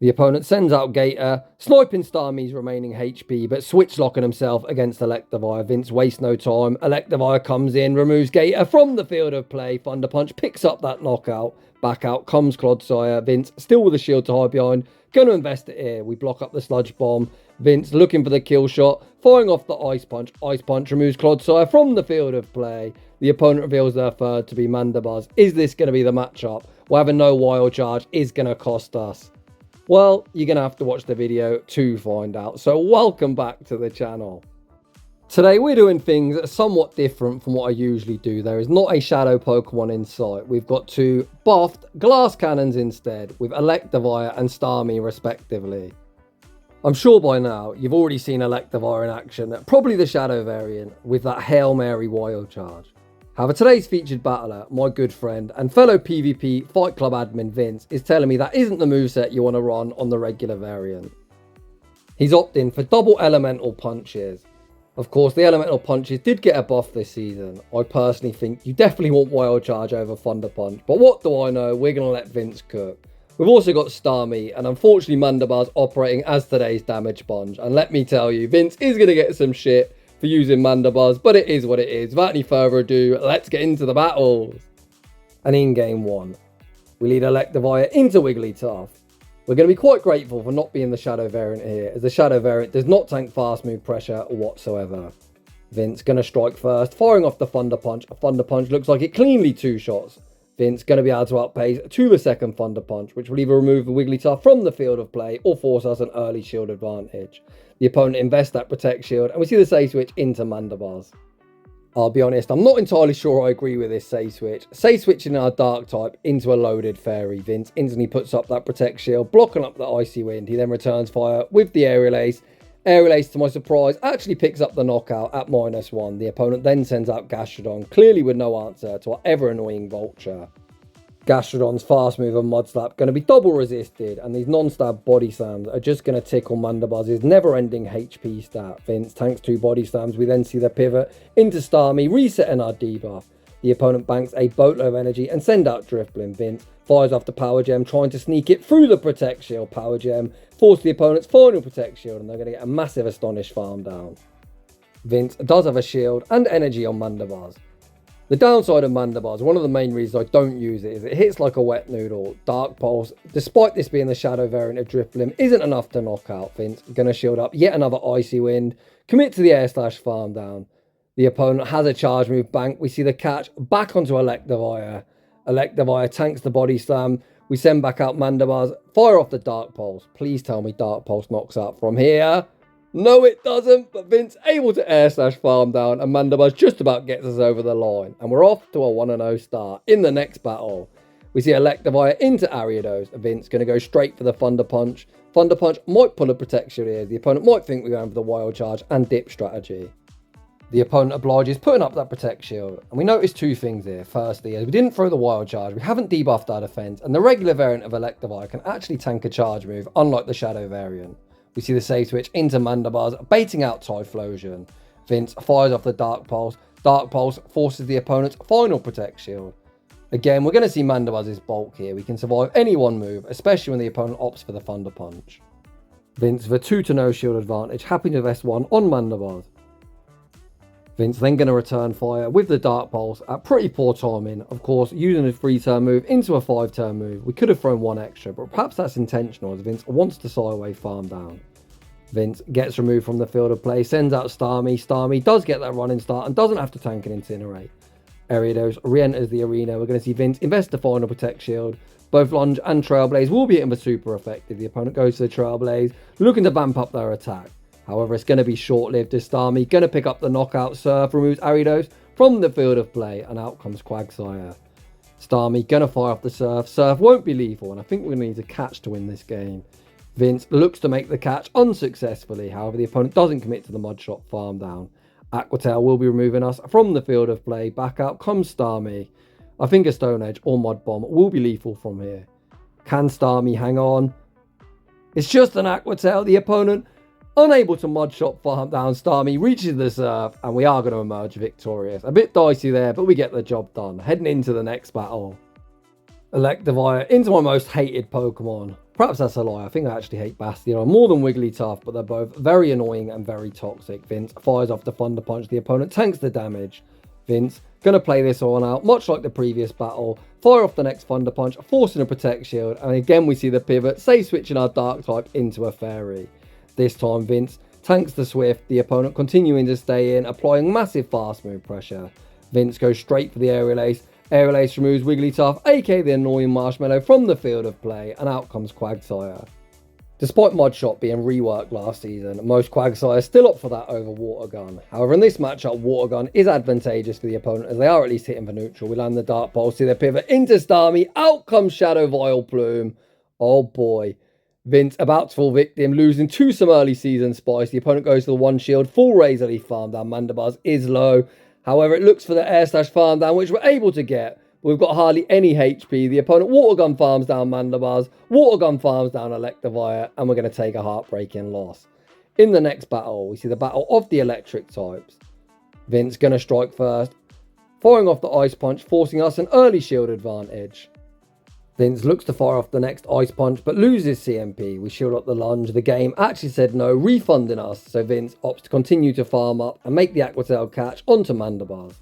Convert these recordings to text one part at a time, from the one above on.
The opponent sends out Gator, sniping Starmie's remaining HP, but switch locking himself against Electivire. Vince wastes no time. Electivire comes in, removes Gator from the field of play. Thunder Punch picks up that knockout. Back out comes Clodsire. Vince still with a shield to hide behind. Going to invest it here. We block up the Sludge Bomb. Vince looking for the kill shot, firing off the Ice Punch. Ice Punch removes Clodsire from the field of play. The opponent reveals their third to be Mandibuzz. Is this going to be the matchup? Well, having no Wild Charge is going to cost us. Well, you're going to have to watch the video to find out. So welcome back to the channel. Today we're doing things somewhat different from what I usually do. There is not a shadow Pokemon in sight. We've got two buffed glass cannons instead with Electivire and Starmie respectively. I'm sure by now you've already seen Electivire in action, probably the shadow variant with that Hail Mary Wild Charge. However, today's featured battler, my good friend and fellow PvP Fight Club admin Vince, is telling me that isn't the moveset you want to run on the regular variant. He's opting for double elemental punches. Of course, the elemental punches did get a buff this season. I personally think you definitely want Wild Charge over Thunder Punch, but what do I know, we're going to let Vince cook. We've also got Starmie, and unfortunately Mandibuzz operating as today's damage sponge. And let me tell you, Vince is going to get some shit for using Mandibuzz, but it is what it is. Without any further ado, let's get into the battles. And in game one, we lead Electivire into Wigglytuff. We're going to be quite grateful for not being the shadow variant here, as the shadow variant does not tank fast move pressure whatsoever. Vince going to strike first, firing off the Thunder Punch. A Thunder Punch looks like it cleanly two shots. Vince going to be able to outpace to the second Thunder Punch, which will either remove the Wigglytuff from the field of play or force us an early shield advantage. The opponent invests that Protect Shield, and we see the Safe Switch into Mandibuzz. I'll be honest, I'm not entirely sure I agree with this Safe Switch. Safe Switching our Dark type into a loaded Fairy. Vince instantly puts up that Protect Shield, blocking up the Icy Wind. He then returns fire with the Aerial Ace. Aerial Ace, to my surprise, actually picks up the knockout at -1. The opponent then sends out Gastrodon, clearly with no answer to our ever-annoying Vulture. Gastrodon's fast move and Mud Slap going to be double resisted, and these non-stab body slams are just going to tickle Mandibuzz's never-ending HP stat. Vince tanks two body slams. We then see the pivot into Starmie, resetting our debuff. The opponent banks a boatload of energy and send out Drifblim. Vince fires off the Power Gem, trying to sneak it through the Protect Shield. Power Gem forces the opponent's final Protect Shield, and they're going to get a massive Astonish farm down. Vince does have a shield and energy on Mandibuzz. The downside of Mandibuzz, one of the main reasons I don't use it, is it hits like a wet noodle. Dark Pulse, despite this being the shadow variant of Drifblim, isn't enough to knock out Vince. Going to shield up yet another Icy Wind, commit to the Air Slash farm down. The opponent has a charge move bank. We see the catch back onto Electivire. Electivire tanks the body slam. We send back out Mandibuzz, fire off the Dark Pulse. Please tell me Dark Pulse knocks out from here. No, it doesn't, but Vince able to Air Slash farm down, and Mandibuzz just about gets us over the line. And we're off to a 1-0 start. In the next battle, we see Electivire into Ariados. Vince going to go straight for the Thunder Punch. Thunder Punch might pull a Protection here. The opponent might think we're going for the Wild Charge and Dip strategy. The opponent obliges putting up that Protect Shield. And we notice two things here. Firstly, as we didn't throw the Wild Charge, we haven't debuffed our defense, and the regular variant of Electivire can actually tank a charge move, unlike the shadow variant. We see the Safe Switch into Mandibuzz, baiting out Typhlosion. Vince fires off the Dark Pulse. Dark Pulse forces the opponent's final Protect Shield. Again, we're going to see Mandibuzz's bulk here. We can survive any one move, especially when the opponent opts for the Thunder Punch. Vince with a 2-0 shield advantage, happy to invest one on Mandibuzz. Vince then going to return fire with the Dark Pulse at pretty poor timing. Of course, using a 3-turn move into a 5-turn move. We could have thrown one extra, but perhaps that's intentional as Vince wants to side away farm down. Vince gets removed from the field of play, sends out Starmie. Starmie does get that running start and doesn't have to tank and Incinerate. Ariados re-enters the arena. We're going to see Vince invest the final Protect Shield. Both Lunge and Trailblaze will be hitting for super effective. The opponent goes to the Trailblaze, looking to vamp up their attack. However, it's going to be short-lived as Starmie going to pick up the knockout. Surf removes Ariados from the field of play, and out comes Quagsire. Starmie going to fire off the Surf. Surf won't be lethal, and I think we're going to need a catch to win this game. Vince looks to make the catch unsuccessfully. However, the opponent doesn't commit to the Mud Shot farm down. Aqua Tail will be removing us from the field of play. Back out comes Starmie. I think a Stone Edge or Mud Bomb will be lethal from here. Can Starmie hang on? It's just an Aqua Tail. The opponent unable to Mud Shot farm down. Starmie reaches the Surf, and we are going to emerge victorious. A bit dicey there, but we get the job done. Heading into the next battle. Electivire into my most hated Pokemon. Perhaps that's a lie. I think I actually hate Bastion more than Wigglytuff, but they're both very annoying and very toxic. Vince fires off the Thunder Punch. The opponent tanks the damage. Vince going to play this on out, much like the previous battle. Fire off the next Thunder Punch, forcing a Protect Shield. And again, we see the pivot, say switching our Dark type into a Fairy. This time, Vince tanks the Swift. The opponent continuing to stay in, applying massive fast move pressure. Vince goes straight for the Aerial Ace. Aerial Ace removes Wigglytuff, aka the annoying Marshmallow, from the field of play, and out comes Quagsire. Despite Mudshot being reworked last season, most Quagsire still up for that over Water Gun. However, in this matchup, Water Gun is advantageous for the opponent as they are at least hitting for neutral. We land the Dark Pulse, see the pivot into Starmie, out comes Shadow Vileplume. Oh boy. Vince about to fall victim, losing to some early season spice. The opponent goes to the one shield, full Razor Leaf farm down. Mandibuzz is low. However, it looks for the Air Slash farm down, which we're able to get. We've got hardly any HP. The opponent Water Gun farms down Mandibuzz, Water Gun farms down Electivire, and we're going to take a heartbreaking loss. In the next battle, we see the battle of the electric types. Vince going to strike first, firing off the Ice Punch, forcing us an early shield advantage. Vince looks to fire off the next Ice Punch, but loses CMP. We shield up the lunge. The game actually said no, refunding us, so Vince opts to continue to farm up and make the Aqua Tail catch onto Mandibuzz.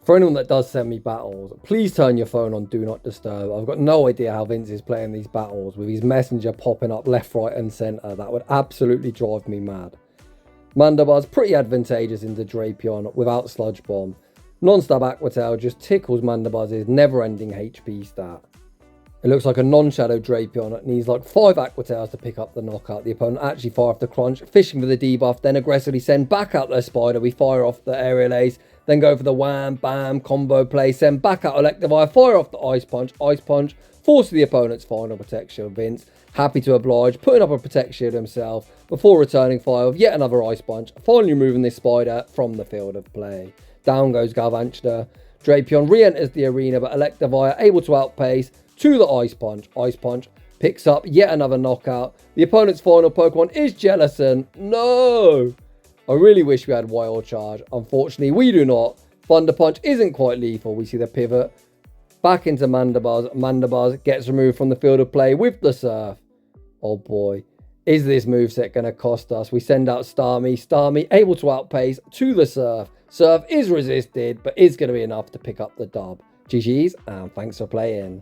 For anyone that does send me battles, please turn your phone on Do Not Disturb. I've got no idea how Vince is playing these battles with his messenger popping up left, right and centre. That would absolutely drive me mad. Mandibuzz pretty advantageous into Drapion without Sludge Bomb. Non-stab Aqua Tail just tickles Mandibuzz's never-ending HP stat. It looks like a non-shadow Drapion needs like 5 Aqua Tails to pick up the knockout. The opponent actually fire off the Crunch, fishing for the debuff, then aggressively send back out their Spider. We fire off the Aerial Ace, then go for the Wham, Bam, combo play, send back out Electivire, fire off the Ice Punch, force the opponent's final Protect Shield. Vince, happy to oblige, putting up a Protect Shield himself before returning fire of yet another Ice Punch, finally removing this Spider from the field of play. Down goes Galvantula. Drapion re-enters the arena, but Electivire able to outpace to the Ice Punch. Ice Punch picks up yet another knockout. The opponent's final Pokemon is Jellicent. No! I really wish we had Wild Charge. Unfortunately, we do not. Thunder Punch isn't quite lethal. We see the pivot back into Mandibuzz. Mandibuzz gets removed from the field of play with the Surf. Oh boy. Is this moveset going to cost us? We send out Starmie. Starmie able to outpace to the Surf. Surf is resisted, but is going to be enough to pick up the dub. GG's, and thanks for playing.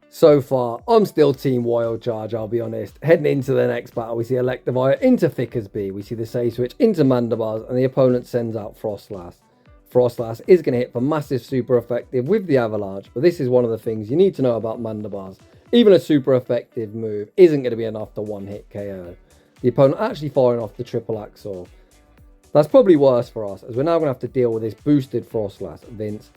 So far, I'm still Team Wild Charge, I'll be honest. Heading into the next battle, we see Electivire into Fickersby. We see the Say Switch into Mandibuzz, and the opponent sends out Froslass. Froslass is going to hit for massive super effective with the Avalanche, but this is one of the things you need to know about Mandibuzz. Even a super effective move isn't going to be enough to one-hit KO. The opponent actually firing off the Triple Axle. That's probably worse for us, as we're now going to have to deal with this boosted Froslass. Vince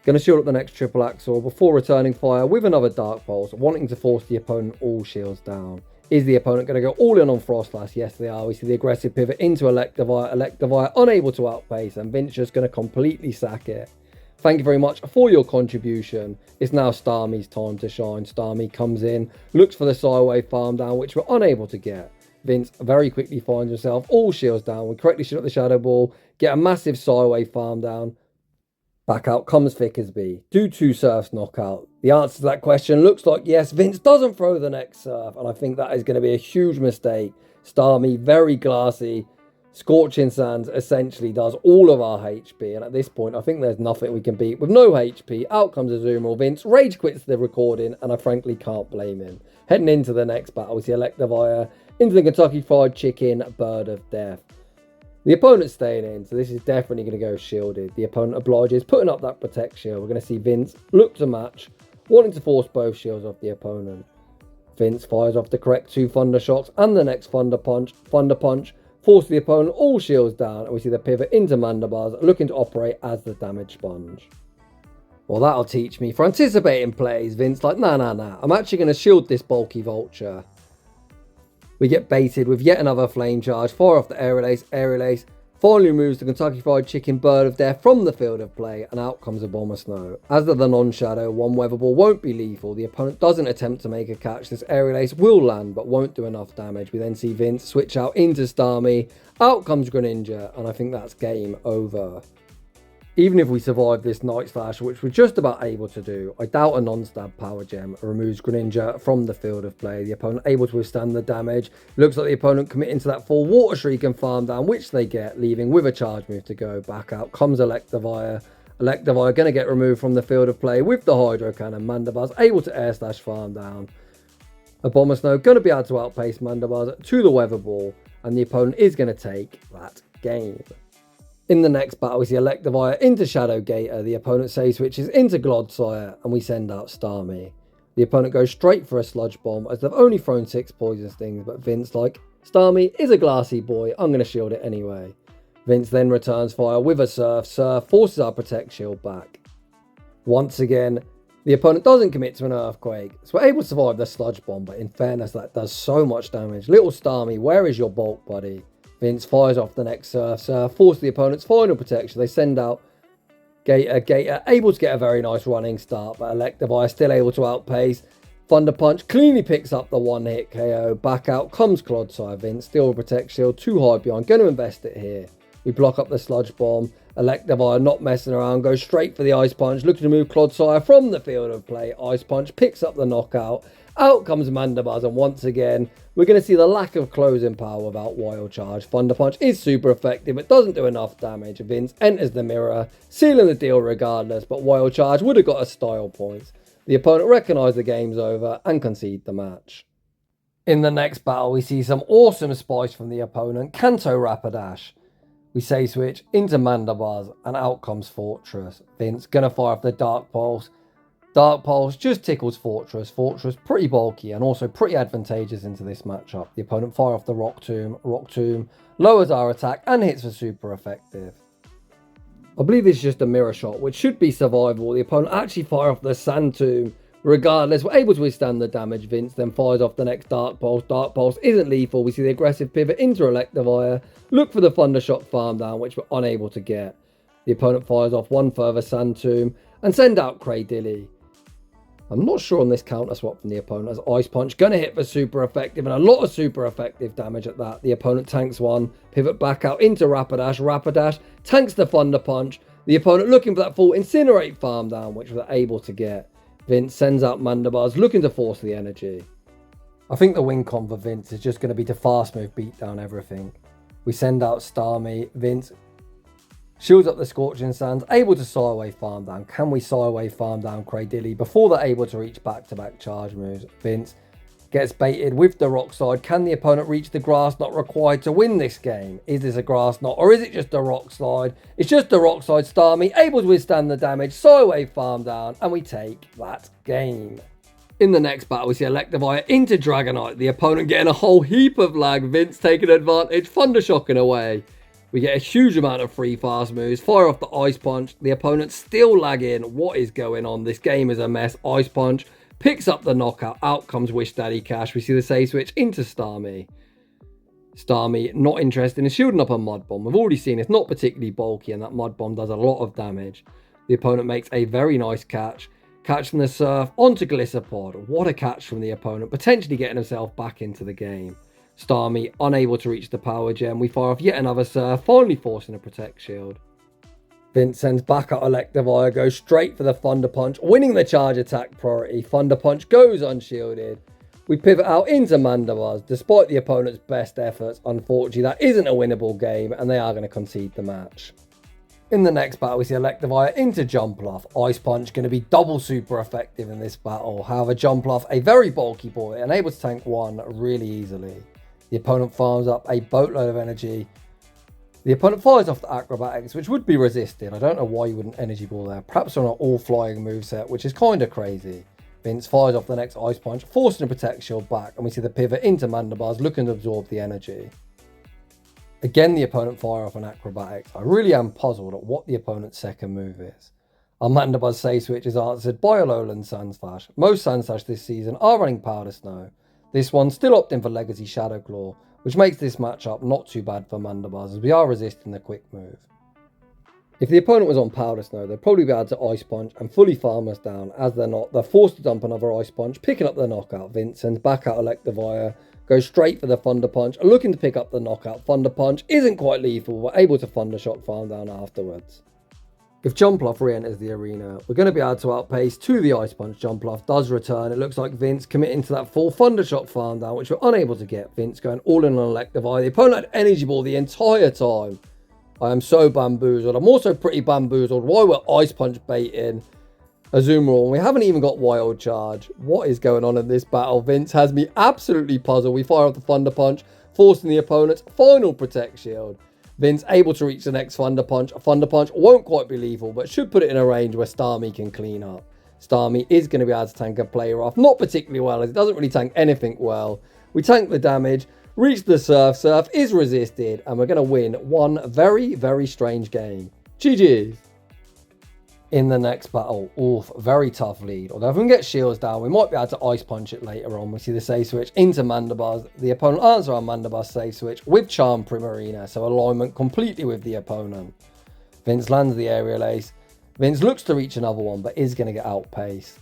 going to shield up the next Triple Axle before returning fire with another Dark Pulse, wanting to force the opponent all shields down. Is the opponent going to go all in on Froslass? Yes, they are. We see the aggressive pivot into Electivire. Electivire unable to outpace, and Vince just going to completely sack it. Thank you very much for your contribution. It's now Starmie's time to shine. Starmie comes in, looks for the Psywave farm down, which we're unable to get. Vince very quickly finds himself all shields down. We correctly shoot up the Shadow Ball, get a massive Psywave farm down. Back out comes Fickersby. Do 2 Surfs knock out? The answer to that question looks like yes. Vince doesn't throw the next Surf, and I think that is going to be a huge mistake. Starmie, very glassy. Scorching Sands essentially does all of our HP, and at this point, I think there's nothing we can beat. With no HP, out comes Azumarill. Vince rage quits the recording, and I frankly can't blame him. Heading into the next battle, we see Electivire into the Kentucky Fried Chicken Bird of Death. The opponent's staying in, so this is definitely going to go shielded. The opponent obliges, putting up that Protect Shield. We're going to see Vince look to match, wanting to force both shields off the opponent. Vince fires off the correct 2 Thunder Shocks and the next Thunder Punch. Thunder Punch forces the opponent all shields down, and we see the pivot into Mandibuzz, looking to operate as the damage sponge. Well, that'll teach me. For anticipating plays, Vince like, nah. I'm actually going to shield this bulky Vulture. We get baited with yet another Flame Charge, fire off the Aerial Ace, finally removes the Kentucky Fried Chicken Bird of Death from the field of play, and out comes Abomasnow. As the non-shadow, one Weather Ball won't be lethal. The opponent doesn't attempt to make a catch. This Aerial Ace will land, but won't do enough damage. We then see Vince switch out into Starmie, out comes Greninja, and I think that's game over. Even if we survive this Night Slash, which we're just about able to do, I doubt a non-stab Power Gem removes Greninja from the field of play. The opponent able to withstand the damage. Looks like the opponent committing to that full Water Shriek and Farm Down, which they get, leaving with a charge move to go. Back out comes Electivire. Electivire going to get removed from the field of play with the Hydro Cannon. Mandabar's able to Air Slash Farm Down. Abomasnow going to be able to outpace Mandabar's to the Weather Ball, and the opponent is going to take that game. In the next battle, we see Electivire into Shadow Gator. The opponent save switches into Glodsire, and we send out Starmie. The opponent goes straight for a Sludge Bomb, as they've only thrown 6 Poison Stings, but Vince, like, Starmie is a glassy boy, I'm going to shield it anyway. Vince then returns fire with a Surf. Surf forces our Protect Shield back. Once again, the opponent doesn't commit to an Earthquake, so we're able to survive the Sludge Bomb, but in fairness, that does so much damage. Little Starmie, where is your bulk, buddy? Vince fires off the next Surf. Surf forces the opponent's final protection. They send out Gator. Gator able to get a very nice running start, but Electivire still able to outpace. Thunder Punch cleanly picks up the one-hit KO. Back out comes Clodsire. Vince still with Protect Shield, too high behind. Going to invest it here. We block up the Sludge Bomb. Electivire not messing around, goes straight for the Ice Punch, looking to move Clodsire from the field of play. Ice Punch picks up the knockout. Out comes Mandabar's, and once again, we're going to see the lack of closing power without Wild Charge. Thunder Punch is super effective, but doesn't do enough damage. Vince enters the mirror, sealing the deal regardless, but Wild Charge would have got a style point. The opponent recognised the game's over and concede the match. In the next battle, we see some awesome spice from the opponent, Kanto Rapidash. We say switch into Mandabar's, and out comes Fortress. Vince gonna fire off the Dark Pulse. Dark Pulse just tickles Fortress. Fortress pretty bulky and also pretty advantageous into this matchup. The opponent fire off the Rock Tomb. Rock Tomb lowers our attack and hits for super effective. I believe this is just a mirror shot, which should be survivable. The opponent actually fire off the Sand Tomb. Regardless, we're able to withstand the damage. Vince then fires off the next Dark Pulse. Dark Pulse isn't lethal. We see the aggressive pivot into Electivire. Look for the Thundershock Farm Down, which we're unable to get. The opponent fires off one further Sand Tomb and send out Cradilly. I'm not sure on this counter swap from the opponent, as Ice Punch going to hit for super effective, and a lot of super effective damage at that. The opponent tanks one, pivot back out into Rapidash. Rapidash tanks the Thunder Punch. The opponent looking for that full Incinerate Farm Down, which we're able to get. Vince sends out Mandabar's, looking to force the energy. I think the win con for Vince is just going to be to fast move, beat down everything. We send out Starmie. Vince shields up the Scorching Sands, able to sigh away Farm Down. Can we sigh away Farm Down Cradilly before they're able to reach back-to-back charge moves? Vince gets baited with the Rock Slide. Can the opponent reach the Grass Knot required to win this game? Is this a Grass Knot or is it just a Rock Slide? It's just a Rock Slide. Starmie able to withstand the damage, sigh away Farm Down, and we take that game. In the next battle, we see Electivire into Dragonite. The opponent getting a whole heap of lag. Vince taking advantage, Thunder Shocking away. We get a huge amount of free fast moves. Fire off the Ice Punch. The opponent still lagging. What is going on? This game is a mess. Ice Punch picks up the knockout. Out comes Wish Daddy Cash. We see the save switch into Starmie. Starmie not interested in shielding up a Mud Bomb. We've already seen it's not particularly bulky, and that Mud Bomb does a lot of damage. The opponent makes a very nice catch. Catch from the Surf onto Gliscopod. What a catch from the opponent, potentially getting himself back into the game. Starmie unable to reach the Power Gem. We fire off yet another Surf, finally forcing a Protect Shield. Vince sends back out Electivire, goes straight for the Thunder Punch, winning the charge attack priority. Thunder Punch goes unshielded. We pivot out into Mandabar's. Despite the opponent's best efforts, unfortunately that isn't a winnable game, and they are going to concede the match. In the next battle, we see Electivire into Jumpluff. Ice Punch going to be double super effective in this battle. However, Jumpluff, a very bulky boy, and able to tank one really easily. The opponent farms up a boatload of energy. The opponent fires off the Acrobatics, which would be resisted. I don't know why you wouldn't Energy Ball there. Perhaps on an all-flying moveset, which is kind of crazy. Vince fires off the next Ice Punch, forcing a Protect Shield back, and we see the pivot into Mandabar's, looking to absorb the energy. Again, the opponent fire off an Acrobatics. I really am puzzled at what the opponent's second move is. Our Mandabar's save switch is answered by a Lowland Sandslash. Most Sandslash this season are running Powder Snow. This one still opting for Legacy Shadow Claw, which makes this matchup not too bad for Mandabar's, as we are resisting the quick move. If the opponent was on Powder Snow, they'd probably be able to Ice Punch and fully farm us down. As they're not, they're forced to dump another Ice Punch, picking up the knockout. Vince sends back out Electivire, goes straight for the Thunder Punch, looking to pick up the knockout. Thunder Punch isn't quite lethal, we're able to Thunder Shock Farm Down afterwards. If Jumpluff re-enters the arena, we're going to be able to outpace to the Ice Punch. Jumpluff does return. It looks like Vince committing to that full Thundershock farm down, which we're unable to get. Vince going all in on Electivire. The opponent had Energy Ball the entire time. I am so bamboozled. I'm also pretty bamboozled why we're Ice Punch baiting Azumarill. We haven't even got Wild Charge. What is going on in this battle? Vince has me absolutely puzzled. We fire off the Thunder Punch, forcing the opponent's final Protect Shield. Vince able to reach the next Thunder Punch. A Thunder Punch won't quite be lethal, but should put it in a range where Starmie can clean up. Starmie is going to be able to tank a player off. Not particularly well, as it doesn't really tank anything well. We tank the damage, reach the Surf. Surf is resisted, and we're going to win one very, very strange game. GG's. In the next battle, oof, very tough lead. Although if we can get shields down, we might be able to Ice Punch it later on. We see the save switch into Mandibuzz. The opponent answers our Mandibuzz save switch with Charm Primarina, so alignment completely with the opponent. Vince lands the Aerial Ace. Vince looks to reach another one, but is going to get outpaced.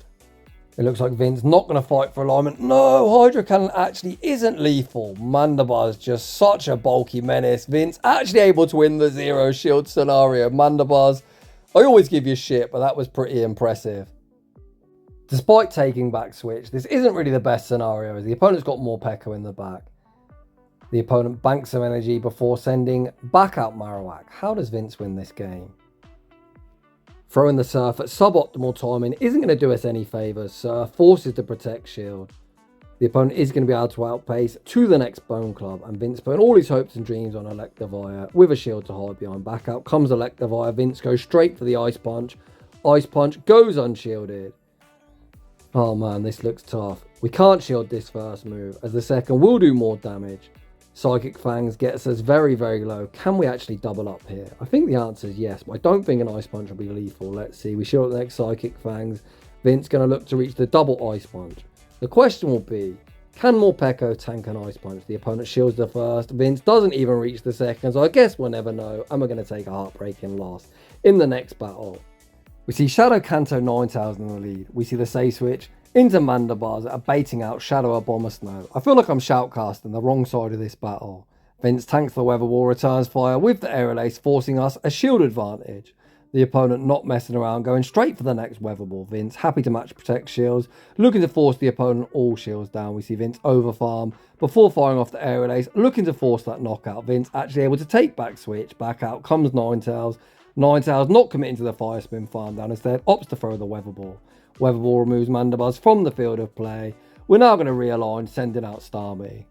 It looks like Vince not going to fight for alignment. No, Hydro Cannon actually isn't lethal. Mandibuzz just such a bulky menace. Vince actually able to win the zero shield scenario. Mandibuzz, I always give you shit, but that was pretty impressive. Despite taking back switch, this isn't really the best scenario as the opponent's got more Pekka in the back. The opponent banks some energy before sending back out Marowak. How does Vince win this game? Throwing the Surf at suboptimal timing isn't going to do us any favours. Surf forces the Protect Shield. The opponent is going to be able to outpace to the next Bone Club, and Vince putting all his hopes and dreams on Electivire with a shield to hide behind. Back out comes Electivire. Vince goes straight for the Ice Punch. Ice Punch goes unshielded. Oh man, this looks tough. We can't shield this first move, as the second will do more damage. Psychic Fangs gets us very, very low. Can we actually double up here? I think the answer is yes, but I don't think an Ice Punch will be lethal. Let's see. We shield the next Psychic Fangs. Vince going to look to reach the double Ice Punch. The question will be, can Morpeko tank an Ice Punch? The opponent shields the first. Vince doesn't even reach the second, so I guess we'll never know. And we're going to take a heartbreaking loss in the next battle. We see Shadow Kanto Ninetales in the lead. We see the save switch into Mandibuzz, baiting out Shadow Abomasnow. I feel like I'm shoutcasting the wrong side of this battle. Vince tanks the Weather Wall, returns fire with the Aerial Ace, forcing us a shield advantage. The opponent not messing around, going straight for the next Weather Ball. Vince happy to match Protect Shields, looking to force the opponent all shields down. We see Vince overfarm before firing off the Aerial Ace, looking to force that knockout. Vince actually able to take back switch. Back out comes Ninetales. Ninetales not committing to the Fire Spin farm down, instead opts to throw the Weather Ball. Weather Ball removes Mandibuzz from the field of play. We're now going to realign, sending out Starmie.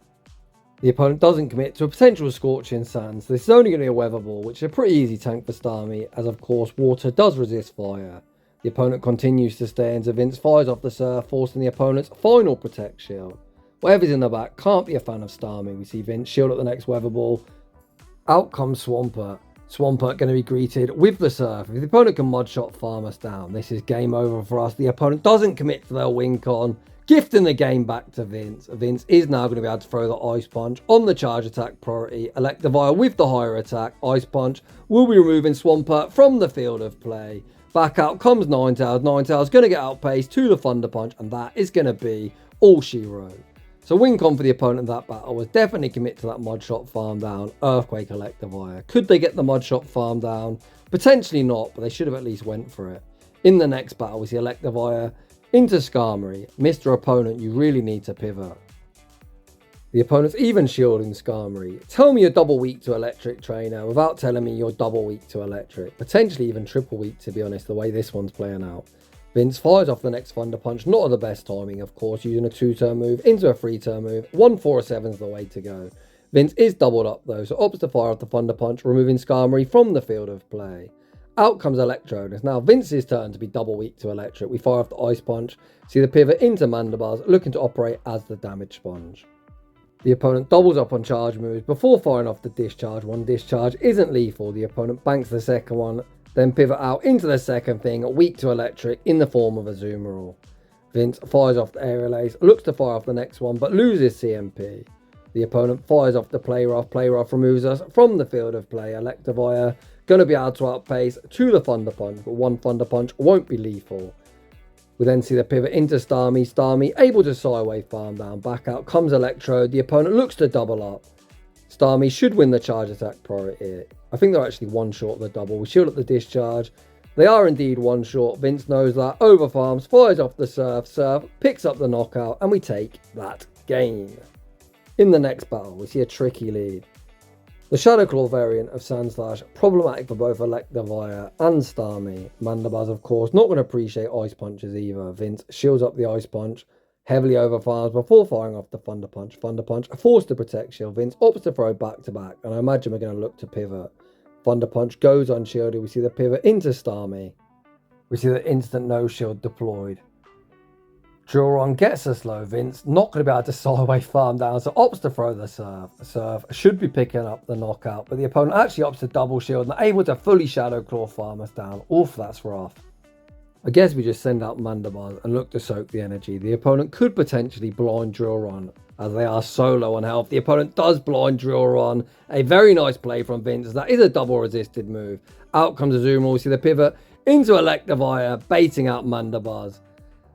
The opponent doesn't commit to a potential Scorching Sands. This is only going to be a Weather Ball, which is a pretty easy tank for Starmie, as of course water does resist fire. The opponent continues to stay until Vince fires off the Surf, forcing the opponent's final Protect Shield. Whatever's in the back can't be a fan of Starmie. We see Vince shield at the next Weather Ball. Out comes Swampert. Swampert going to be greeted with the Surf. If the opponent can Mudshot farm us down, this is game over for us. The opponent doesn't commit to their Wing Con, gifting the game back to Vince. Vince is now going to be able to throw the Ice Punch on the charge attack priority. Electivire with the higher attack. Ice Punch will be removing Swampert from the field of play. Back out comes Ninetales. Ninetales going to get outpaced to the Thunder Punch, and that is going to be all she wrote. So win con for the opponent in that battle was definitely commit to that Mudshot farm down. Earthquake Electivire. Could they get the Mudshot farm down? Potentially not, but they should have at least went for it. In the next battle, we see Electivire into Skarmory. Mr. Opponent, you really need to pivot. The opponent's even shielding Skarmory. Tell me you're double weak to Electric Trainer without telling me you're double weak to Electric. Potentially even triple weak, to be honest, the way this one's playing out. Vince fires off the next Thunder Punch, not at the best timing, of course, using a 2-turn move into a 3-turn move. 1-4-7's the way to go. Vince is doubled up though, so opts to fire off the Thunder Punch, removing Skarmory from the field of play. Out comes Electrodes. Now Vince's turn to be double weak to Electric. We fire off the Ice Punch, see the pivot into Mandibuzz, looking to operate as the damage sponge. The opponent doubles up on charge moves before firing off the Discharge. One Discharge isn't lethal. The opponent banks the second one, then pivot out into the second thing, weak to Electric in the form of a Azumarill. Vince fires off the Aerial Ace, looks to fire off the next one, but loses CMP. The opponent fires off the Play Rough. Play Rough removes us from the field of play. Electivire going to be able to outpace to the Thunder Punch, but one Thunder Punch won't be lethal. We then see the pivot into Starmie. Starmie able to Psywave farm down. Back out comes Electrode. The opponent looks to double up. Starmie should win the charge attack priority. I think they're actually one short of the double. We shield up the Discharge. They are indeed one short. Vince knows that. Overfarms, fires off the Surf, picks up the knockout, and we take that game. In the next battle, we see a tricky lead. The Shadow Claw variant of Sandslash, problematic for both Electivire and Starmie. Mandibuzz, of course, not going to appreciate Ice Punches either. Vince shields up the Ice Punch, heavily overfarms before firing off the Thunder Punch. Thunder Punch, forced to protect shield. Vince opts to throw back to back, and I imagine we're going to look to pivot. Thunder Punch goes unshielded. We see the pivot into Starmie. We see the instant no shield deployed. Duron gets a slow. Vince not going to be able to Psywave farm down, so opts to throw the Surf. The Surf should be picking up the knockout, but the opponent actually opts to double shield and able to fully Shadow Claw farm us down. Oof, that's rough. I guess we just send out Mandibuzz and look to soak the energy. The opponent could potentially blind Duron, as they are so low on health. The opponent does blind Duron. A very nice play from Vince. That is a double resisted move. Out comes Stsrmie. We see the pivot into Electivire, baiting out Mandibuzz.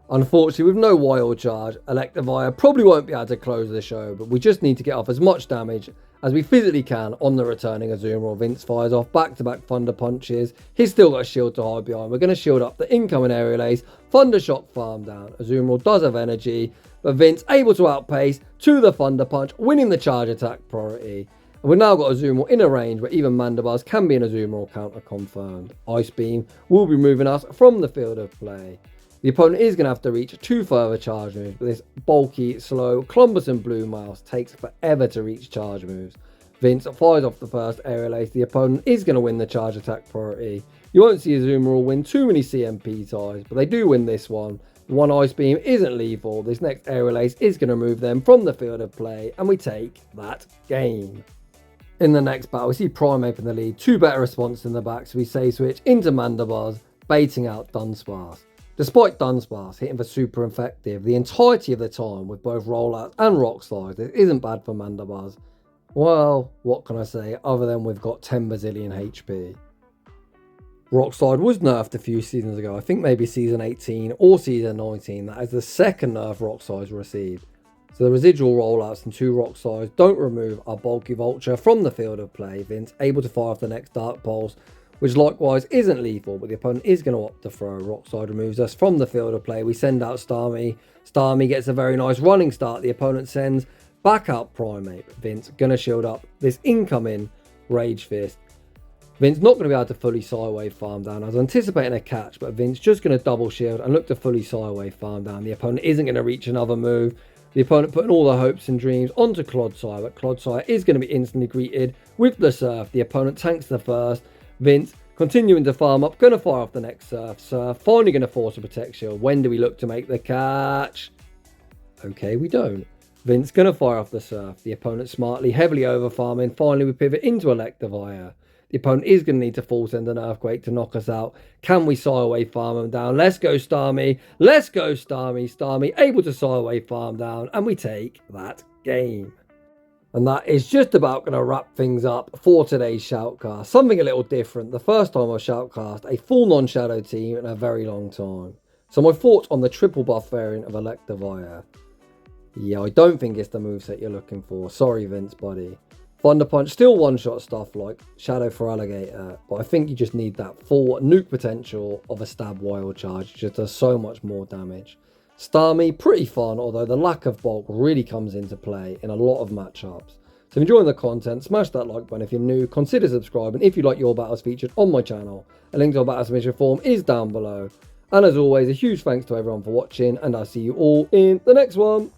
Unfortunately, with no wild charge, Electivire probably won't be able to close the show, but we just need to get off as much damage as we physically can on the returning Stsrmie. Vince fires off back-to-back Thunder Punches. He's still got a shield to hide behind. We're going to shield up the incoming Aerial Ace. Thunder Shock farm down. Stsrmie does have energy, but Vince able to outpace to the Thunder Punch, winning the charge attack priority. And we've now got Stsrmie in a range where even Mandibuzz can be an Stsrmie counter confirmed. Ice Beam will be moving us from the field of play. The opponent is going to have to reach 2 further charge moves, but this bulky, slow, clumbersome blue mouse takes forever to reach charge moves. Vince fires off the first Aerial Ace. The opponent is going to win the charge attack priority. You won't see Stsrmie win too many CMP ties, but they do win this one. One Ice Beam isn't lethal. This next Aerial Ace is going to move them from the field of play, and we take that game. In the next battle, we see Primeape in the lead. 2 better responses in the back, so we say switch into Mandibuzz, baiting out Dunsparce. Despite Dunsparce hitting for super effective the entirety of the time with both rollouts and rock slides, it isn't bad for Mandibuzz. Well, what can I say other than we've got 10 bazillion HP. Rock Slide was nerfed a few seasons ago. I think maybe season 18 or season 19. That is the second nerf Rock Slides received. So the residual rollouts and 2 Rock Slides don't remove our bulky Vulture from the field of play. Vince able to fire off the next Dark Pulse, which likewise isn't lethal, but the opponent is going to opt to throw. Rock Slide removes us from the field of play. We send out Starmie. Starmie gets a very nice running start. The opponent sends back out Primeape. Vince going to shield up this incoming Rage Fist. Vince not going to be able to fully Psywave farm down. I was anticipating a catch, but Vince just going to double shield and look to fully Psywave farm down. The opponent isn't going to reach another move. The opponent putting all their hopes and dreams onto Clodsire, but Clodsire is going to be instantly greeted with the Surf. The opponent tanks the first. Vince continuing to farm up, going to fire off the next Surf. Surf finally going to force a Protect Shield. When do we look to make the catch? Okay, we don't. Vince going to fire off the Surf. The opponent smartly, heavily over farming. Finally, we pivot into Electivire. The opponent is going to need to full send an Earthquake to knock us out. Can we Psywave farm him down? Let's go, Starmie. Let's go, Starmie. Starmie able to Psywave farm down, and we take that game. And that is just about going to wrap things up for today's Shoutcast. Something a little different. The first time I've Shoutcast a full non-shadow team in a very long time. So my thoughts on the triple buff variant of Electivire. Yeah, I don't think it's the moveset you're looking for. Sorry, Vince, buddy. Thunder Punch, still one-shot stuff like Shadow Feraligatr, but I think you just need that full nuke potential of a stab wild charge. It just does so much more damage. Starmie, pretty fun, although the lack of bulk really comes into play in a lot of matchups. So if you're enjoying the content, smash that like button. If you're new, consider subscribing if you'd like your battles featured on my channel. A link to our battle submission form is down below. And as always, a huge thanks to everyone for watching, and I'll see you all in the next one.